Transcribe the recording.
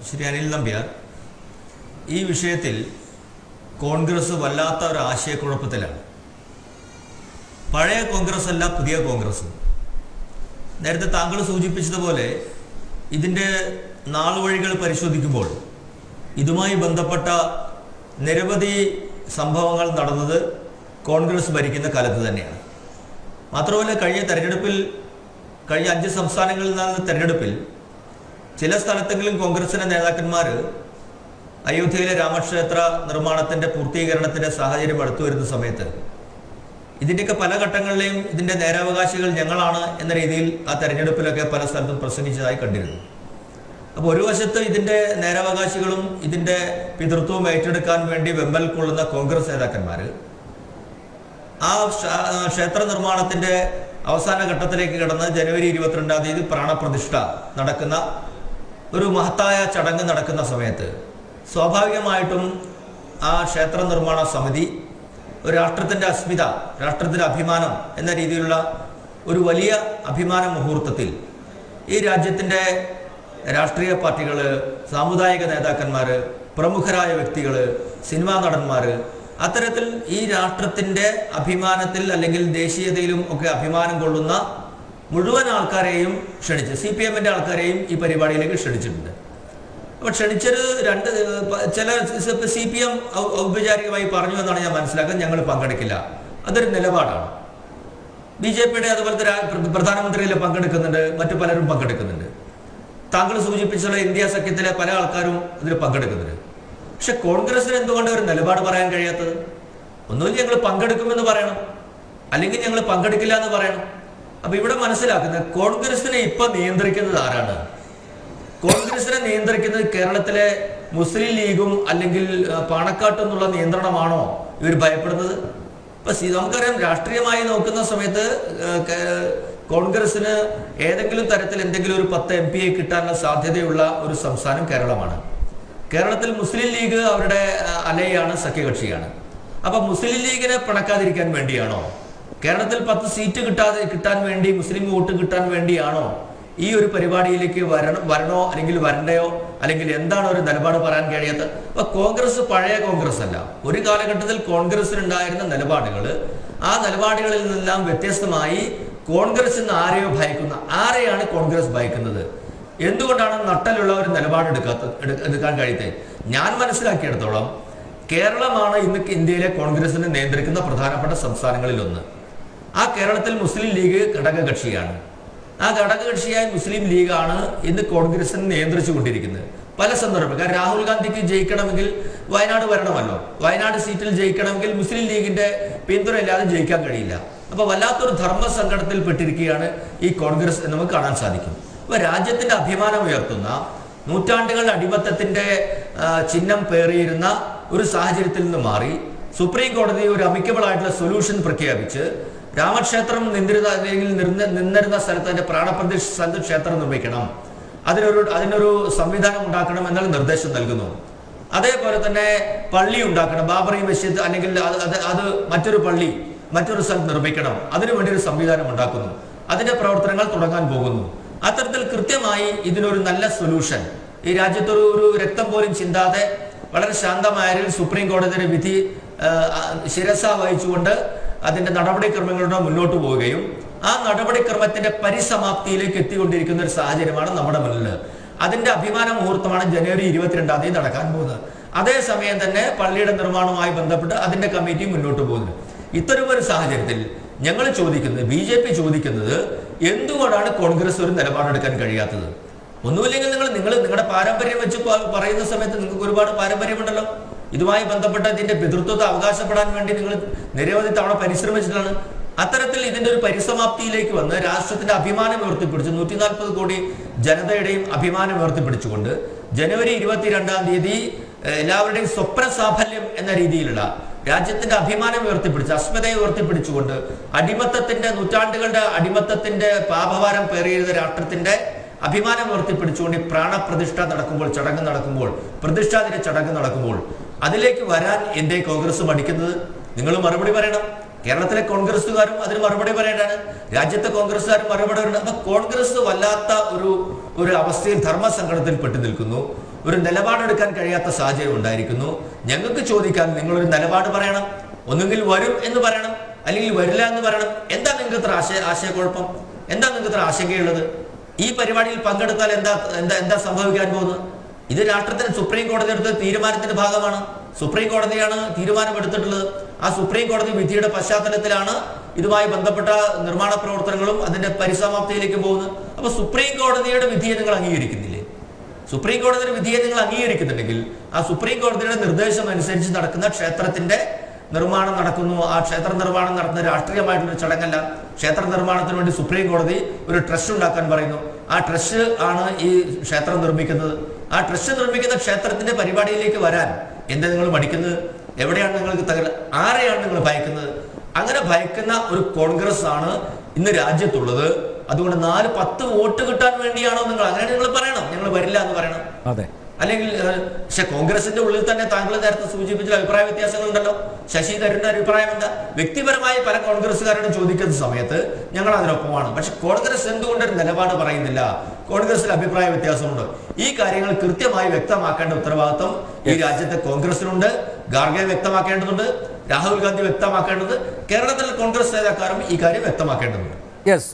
ശ്രീ അനിൽ നമ്പ്യാർ, ഈ വിഷയത്തിൽ കോൺഗ്രസ് വല്ലാത്ത ഒരു ആശയക്കുഴപ്പത്തിലാണ്. പഴയ കോൺഗ്രസ് അല്ല പുതിയ കോൺഗ്രസ്. നേരത്തെ താങ്കൾ സൂചിപ്പിച്ചതുപോലെ ഇതിൻ്റെ നാളുവഴികൾ പരിശോധിക്കുമ്പോൾ ഇതുമായി ബന്ധപ്പെട്ട നിരവധി സംഭവങ്ങൾ നടന്നത് കോൺഗ്രസ് ഭരിക്കുന്ന കാലത്ത് തന്നെയാണ്. മാത്രമല്ല, കഴിഞ്ഞ 5 സംസ്ഥാനങ്ങളിൽ നടന്ന തെരഞ്ഞെടുപ്പിൽ ചില സ്ഥലത്തെങ്കിലും കോൺഗ്രസിൻ്റെ നേതാക്കന്മാർ അയോധ്യയിലെ രാമക്ഷേത്ര നിർമ്മാണത്തിൻ്റെ പൂർത്തീകരണത്തിൻ്റെ സാഹചര്യം അടുത്തു വരുന്ന സമയത്ത് ഇതിൻ്റെയൊക്കെ പല ഘട്ടങ്ങളിലെയും ഇതിൻ്റെ നേരാവകാശികൾ ഞങ്ങളാണ് എന്ന രീതിയിൽ ആ തെരഞ്ഞെടുപ്പിലൊക്കെ പല സ്ഥലത്തും പ്രസംഗിച്ചതായി കണ്ടിരുന്നു. അപ്പോൾ ഒരു വശത്ത് ഇതിൻ്റെ നേരാവകാശികളും ഇതിൻ്റെ പിതൃത്വവും ഏറ്റെടുക്കാൻ വേണ്ടി വെമ്പൽ കൊള്ളുന്ന കോൺഗ്രസ് നേതാക്കന്മാർ ആ ക്ഷേത്ര നിർമ്മാണത്തിൻ്റെ അവസാന ഘട്ടത്തിലേക്ക് കടന്ന് ജനുവരി 22-ാം തീയതി പ്രാണപ്രതിഷ്ഠ നടക്കുന്ന ഒരു മഹത്തായ ചടങ്ങ് നടക്കുന്ന സമയത്ത് സ്വാഭാവികമായിട്ടും ആ ക്ഷേത്ര നിർമ്മാണ സമിതി ഒരു രാഷ്ട്രത്തിൻ്റെ അസ്മിത, രാഷ്ട്രത്തിൻ്റെ അഭിമാനം എന്ന രീതിയിലുള്ള ഒരു വലിയ അഭിമാന മുഹൂർത്തത്തിൽ ഈ രാജ്യത്തിൻ്റെ രാഷ്ട്രീയ പാർട്ടികൾ, സാമുദായിക നേതാക്കന്മാർ, പ്രമുഖരായ വ്യക്തികൾ, സിനിമാ നടന്മാർ, അത്തരത്തിൽ ഈ രാഷ്ട്രത്തിൻ്റെ അഭിമാനത്തിൽ അല്ലെങ്കിൽ ദേശീയതയിലും ഒക്കെ അഭിമാനം കൊള്ളുന്ന മുഴുവൻ ആൾക്കാരെയും ക്ഷണിച്ച്, CPM-ൻ്റെ ആൾക്കാരെയും ഈ പരിപാടിയിലേക്ക് ക്ഷണിച്ചിട്ടുണ്ട്. അപ്പോൾ ക്ഷണിച്ചത് ചില CPM ഔപചാരികമായി പറഞ്ഞു എന്നാണ് ഞാൻ മനസ്സിലാക്കുന്നത്, ഞങ്ങൾ പങ്കെടുക്കില്ല. അതൊരു നിലപാടാണ്. BJP-യുടെ അതുപോലത്തെ പ്രധാനമന്ത്രിയിൽ പങ്കെടുക്കുന്നുണ്ട്, മറ്റു പലരും പങ്കെടുക്കുന്നുണ്ട്. താങ്കൾ സൂചിപ്പിച്ചുള്ള ഇന്ത്യ സഖ്യത്തിലെ പല ആൾക്കാരും ഇതിൽ പങ്കെടുക്കുന്നുണ്ട്. പക്ഷെ കോൺഗ്രസിന് എന്തുകൊണ്ട് ഒരു നിലപാട് പറയാൻ കഴിയാത്തത്? ഒന്നുകിൽ ഞങ്ങൾ പങ്കെടുക്കുമെന്ന് പറയണം, അല്ലെങ്കിൽ ഞങ്ങൾ പങ്കെടുക്കില്ല എന്ന് പറയണം. അപ്പൊ ഇവിടെ മനസ്സിലാക്കുന്നത് കോൺഗ്രസിനെ ഇപ്പൊ നിയന്ത്രിക്കുന്നത് ആരാണ്? കോൺഗ്രസിനെ നിയന്ത്രിക്കുന്നത് കേരളത്തിലെ മുസ്ലിം ലീഗും അല്ലെങ്കിൽ പാണക്കാട്ടും എന്നുള്ള നിയന്ത്രണമാണോ ഇവർ ഭയപ്പെടുന്നത്? ഇപ്പൊ നമുക്കറിയാം, രാഷ്ട്രീയമായി നോക്കുന്ന സമയത്ത് കോൺഗ്രസിന് ഏതെങ്കിലും തരത്തിൽ എന്തെങ്കിലും ഒരു 10 MP കിട്ടാനുള്ള സാധ്യതയുള്ള ഒരു സംസ്ഥാനം കേരളമാണ്. കേരളത്തിൽ മുസ്ലിം ലീഗ് അവരുടെ അലയാണ്, സഖ്യകക്ഷിയാണ്. അപ്പൊ മുസ്ലിം ലീഗിനെ പിണക്കാതിരിക്കാൻ വേണ്ടിയാണോ, കേരളത്തിൽ 10 സീറ്റ് കിട്ടാൻ വേണ്ടി, മുസ്ലിം വോട്ട് കിട്ടാൻ വേണ്ടിയാണോ ഈ ഒരു പരിപാടിയിലേക്ക് വരണോ അല്ലെങ്കിൽ വരണ്ടയോ, അല്ലെങ്കിൽ എന്താണ് ഒരു നിലപാട് പറയാൻ കഴിയാത്തത്? അപ്പൊ കോൺഗ്രസ് പഴയ കോൺഗ്രസ് അല്ല. ഒരു കാലഘട്ടത്തിൽ കോൺഗ്രസിനുണ്ടായിരുന്ന നിലപാടുകൾ, ആ നിലപാടുകളിൽ നിന്നെല്ലാം വ്യത്യസ്തമായി കോൺഗ്രസ് ഇന്ന് ആരെയോ ഭയക്കുന്ന, ആരെയാണ് കോൺഗ്രസ് ഭയക്കുന്നത്? എന്തുകൊണ്ടാണ് നട്ടലുള്ള ഒരു നിലപാട് എടുക്കാൻ കഴിയാത്തത്? ഞാൻ മനസ്സിലാക്കിയിടത്തോളം കേരളമാണ് ഇന്ന് ഇന്ത്യയിലെ കോൺഗ്രസിനെ നിയന്ത്രിക്കുന്ന പ്രധാനപ്പെട്ട സംസ്ഥാനങ്ങളിൽ ഒന്ന്. ആ കേരളത്തിൽ മുസ്ലിം ലീഗ് ഘടകകക്ഷിയാണ്. ആ ഘടകകക്ഷിയായ മുസ്ലിം ലീഗാണ് ഇന്ന് കോൺഗ്രസിനെ നിയന്ത്രിച്ചു കൊണ്ടിരിക്കുന്നത് പല സന്ദർഭം. കാരണം രാഹുൽ ഗാന്ധിക്ക് ജയിക്കണമെങ്കിൽ വയനാട് വരണമല്ലോ. വയനാട് സീറ്റിൽ ജയിക്കണമെങ്കിൽ മുസ്ലിം ലീഗിന്റെ പിന്തുണ ഇല്ലാതെ ജയിക്കാൻ കഴിയില്ല. അപ്പൊ വല്ലാത്തൊരു ധർമ്മ സങ്കടത്തിൽ പെട്ടിരിക്കുകയാണ് ഈ കോൺഗ്രസ് എന്ന് നമുക്ക് കാണാൻ സാധിക്കും. അപ്പൊ രാജ്യത്തിന്റെ അഭിമാനം ഉയർത്തുന്ന, നൂറ്റാണ്ടുകളുടെ അടിമത്തത്തിന്റെ ചിഹ്നം പേറിയിരുന്ന ഒരു സാഹചര്യത്തിൽ നിന്ന് മാറി സുപ്രീം കോടതി ഒരു അമിക്കബിൾ ആയിട്ടുള്ള സൊല്യൂഷൻ പ്രഖ്യാപിച്ച് രാമക്ഷേത്രം നിന്നിരുന്ന സ്ഥലത്ത് അതിന്റെ പ്രാണപ്രതിഷ്ഠ സ്ഥലത്ത് ക്ഷേത്രം നിർമ്മിക്കണം, അതിനൊരു സംവിധാനം ഉണ്ടാക്കണം എന്നുള്ള നിർദ്ദേശം നൽകുന്നു. അതേപോലെ തന്നെ പള്ളി ഉണ്ടാക്കണം, ബാബറി മസ്ജിദ് അല്ലെങ്കിൽ അത് മറ്റൊരു പള്ളി മറ്റൊരു സ്ഥലത്ത് നിർമ്മിക്കണം, അതിനുവേണ്ടി ഒരു സംവിധാനം ഉണ്ടാക്കുന്നു. അതിന്റെ പ്രവർത്തനങ്ങൾ തുടങ്ങാൻ പോകുന്നു. അത്തരത്തിൽ കൃത്യമായി ഇതിനൊരു നല്ല സൊല്യൂഷൻ ഈ രാജ്യത്തൊരു രക്തം പോലും ചിന്താതെ വളരെ ശാന്തമായ സുപ്രീം കോടതിയുടെ വിധി ശിരസ വഹിച്ചുകൊണ്ട് അതിന്റെ നടപടിക്രമങ്ങളുടെ മുന്നോട്ട് പോവുകയും ആ നടപടിക്രമത്തിന്റെ പരിസമാപ്തിയിലേക്ക് എത്തിക്കൊണ്ടിരിക്കുന്ന ഒരു സാഹചര്യമാണ് നമ്മുടെ മുന്നിൽ. അതിന്റെ അഭിമാന മുഹൂർത്തമാണ് ജനുവരി 22-ാം തീയതി നടക്കാൻ പോകുന്നത്. അതേസമയം തന്നെ പള്ളിയുടെ നിർമ്മാണവുമായി ബന്ധപ്പെട്ട് അതിന്റെ കമ്മിറ്റി മുന്നോട്ട് പോകുന്നു. ഇത്തരമൊരു സാഹചര്യത്തിൽ ഞങ്ങൾ ചോദിക്കുന്നത്, BJP ചോദിക്കുന്നത്, എന്തുകൊണ്ടാണ് കോൺഗ്രസ് ഒരു നിലപാടെടുക്കാൻ കഴിയാത്തത്? ഒന്നുമില്ലെങ്കിൽ നിങ്ങളുടെ പാരമ്പര്യം വെച്ച് പറയുന്ന സമയത്ത് നിങ്ങൾക്ക് ഒരുപാട് പാരമ്പര്യമുണ്ടല്ലോ. ഇതുമായി ബന്ധപ്പെട്ട ഇതിന്റെ പിതൃത്വത്തെ അവകാശപ്പെടാൻ വേണ്ടി നിങ്ങൾ നിരവധി തവണ പരിശ്രമിച്ചിട്ടാണ്. അത്തരത്തിൽ ഇതിന്റെ ഒരു പരിസമാപ്തിയിലേക്ക് വന്ന് രാഷ്ട്രത്തിന്റെ അഭിമാനം ഉയർത്തിപ്പിടിച്ച് 140 കോടി ജനതയുടെയും അഭിമാനം ഉയർത്തിപ്പിടിച്ചുകൊണ്ട് ജനുവരി 22-ാം തീയതി എല്ലാവരുടെയും സ്വപ്ന സാഫല്യം എന്ന രീതിയിലുള്ള രാജ്യത്തിന്റെ അഭിമാനം ഉയർത്തിപ്പിടിച്ച്, അസ്മിതയെ ഉയർത്തിപ്പിടിച്ചുകൊണ്ട്, നൂറ്റാണ്ടുകളുടെ അടിമത്തത്തിന്റെ പാപഭാരം പേറിയിരുന്ന രാഷ്ട്രത്തിന്റെ അഭിമാനം ഉയർത്തിപ്പിടിച്ചുകൊണ്ട് പ്രാണപ്രതിഷ്ഠ ചടങ്ങ് നടക്കുമ്പോൾ, പ്രതിഷ്ഠാദിന ചടങ്ങ് നടക്കുമ്പോൾ അതിലേക്ക് വരാൻ എന്റെ കോൺഗ്രസ് മടിക്കുന്നത്? നിങ്ങൾ മറുപടി പറയണം. കേരളത്തിലെ കോൺഗ്രസ്സുകാരും അതിന് മറുപടി പറയേണ്ടതാണ്, രാജ്യത്തെ കോൺഗ്രസ്സുകാരും മറുപടി പറയേണ്ടത്. അപ്പൊ കോൺഗ്രസ് വല്ലാത്ത ഒരു അവസ്ഥയിൽ ധർമ്മസങ്കടത്തിൽ പെട്ടു നിൽക്കുന്നു. ഒരു നിലപാടെടുക്കാൻ കഴിയാത്ത സാഹചര്യം ഉണ്ടായിരിക്കുന്നു. ഞങ്ങൾക്ക് ചോദിക്കാൻ നിങ്ങളൊരു നിലപാട് പറയണം. ഒന്നുകിൽ വരും എന്ന് പറയണം, അല്ലെങ്കിൽ വരില്ല എന്ന് പറയണം. എന്താ നിങ്ങൾക്ക് ഇത്ര ആശയക്കുഴപ്പം? എന്താ നിങ്ങൾക്ക് ഇത്ര ആശങ്കയുള്ളത്? ഈ പരിപാടിയിൽ പങ്കെടുത്താൽ എന്താ സംഭവിക്കാൻ പോകുന്നത്? ഇത് രാഷ്ട്രത്തിന് സുപ്രീം കോടതി എടുത്ത തീരുമാനത്തിന്റെ ഭാഗമാണ്. സുപ്രീം കോടതിയാണ് തീരുമാനമെടുത്തിട്ടുള്ളത്. ആ സുപ്രീം കോടതി വിധിയുടെ പശ്ചാത്തലത്തിലാണ് ഇതുമായി ബന്ധപ്പെട്ട നിർമ്മാണ പ്രവർത്തനങ്ങളും അതിന്റെ പരിസമാപ്തിയിലേക്ക് പോകുന്നത്. അപ്പൊ സുപ്രീം കോടതിയുടെ വിധിയെ നിങ്ങൾ അംഗീകരിക്കുന്നില്ലേ? സുപ്രീം കോടതിയുടെ വിധിയെ നിങ്ങൾ അംഗീകരിക്കുന്നുണ്ടെങ്കിൽ ആ സുപ്രീം കോടതിയുടെ നിർദ്ദേശം അനുസരിച്ച് നടക്കുന്ന ക്ഷേത്രത്തിന്റെ നിർമ്മാണം നടക്കുന്നു. ആ ക്ഷേത്ര നിർമ്മാണം നടത്തുന്ന രാഷ്ട്രീയമായിട്ടുള്ള ചടങ്ങല്ല. ക്ഷേത്ര നിർമ്മാണത്തിന് വേണ്ടി സുപ്രീം കോടതി ഒരു ട്രസ്റ്റ് ഉണ്ടാക്കാൻ പറയുന്നു. ആ ട്രസ്റ്റ് ആണ് ഈ ക്ഷേത്രം നിർമ്മിക്കുന്നത്. ആ ട്രസ്റ്റ് നിർമ്മിക്കുന്ന ക്ഷേത്രത്തിന്റെ പരിപാടിയിലേക്ക് വരാൻ എന്താ നിങ്ങൾ മടിക്കുന്നത്? എവിടെയാണ് നിങ്ങൾക്ക് ആരെയാണ് നിങ്ങൾ ഭയക്കുന്നത്? അങ്ങനെ ഭയക്കുന്ന ഒരു കോൺഗ്രസ് ആണ് ഇന്ന് രാജ്യത്തുള്ളത്. അതുകൊണ്ട് 4-10 വോട്ട് കിട്ടാൻ വേണ്ടിയാണോ നിങ്ങൾ അങ്ങനെ നിങ്ങൾ പറയണം, ഞങ്ങൾ വരില്ല എന്ന് പറയണം. അതെ, അല്ലെങ്കിൽ പക്ഷെ കോൺഗ്രസിന്റെ ഉള്ളിൽ തന്നെ താങ്കൾ നേരത്തെ സൂചിപ്പിച്ച അഭിപ്രായ വ്യത്യാസങ്ങളുണ്ടല്ലോ. ശശി തരൂരിന്റെ അഭിപ്രായം എന്താ? വ്യക്തിപരമായി പല കോൺഗ്രസ്സുകാരോടും ചോദിക്കുന്ന സമയത്ത് ഞങ്ങൾ അതിനൊപ്പമാണ്. പക്ഷെ കോൺഗ്രസ് എന്തുകൊണ്ടൊരു നിലപാട് പറയുന്നില്ല? കോൺഗ്രസിൽ അഭിപ്രായ വ്യത്യാസമുണ്ട്. ഈ കാര്യങ്ങൾ കൃത്യമായി വ്യക്തമാക്കേണ്ട ഉത്തരവാദിത്വം ഈ രാജ്യത്തെ കോൺഗ്രസിനുണ്ട്. ഖാർഗെ വ്യക്തമാക്കേണ്ടതുണ്ട്, രാഹുൽ ഗാന്ധി വ്യക്തമാക്കേണ്ടത്, കേരളത്തിലെ കോൺഗ്രസ് നേതാക്കാരും ഈ കാര്യം വ്യക്തമാക്കേണ്ടതുണ്ട്. യെസ്.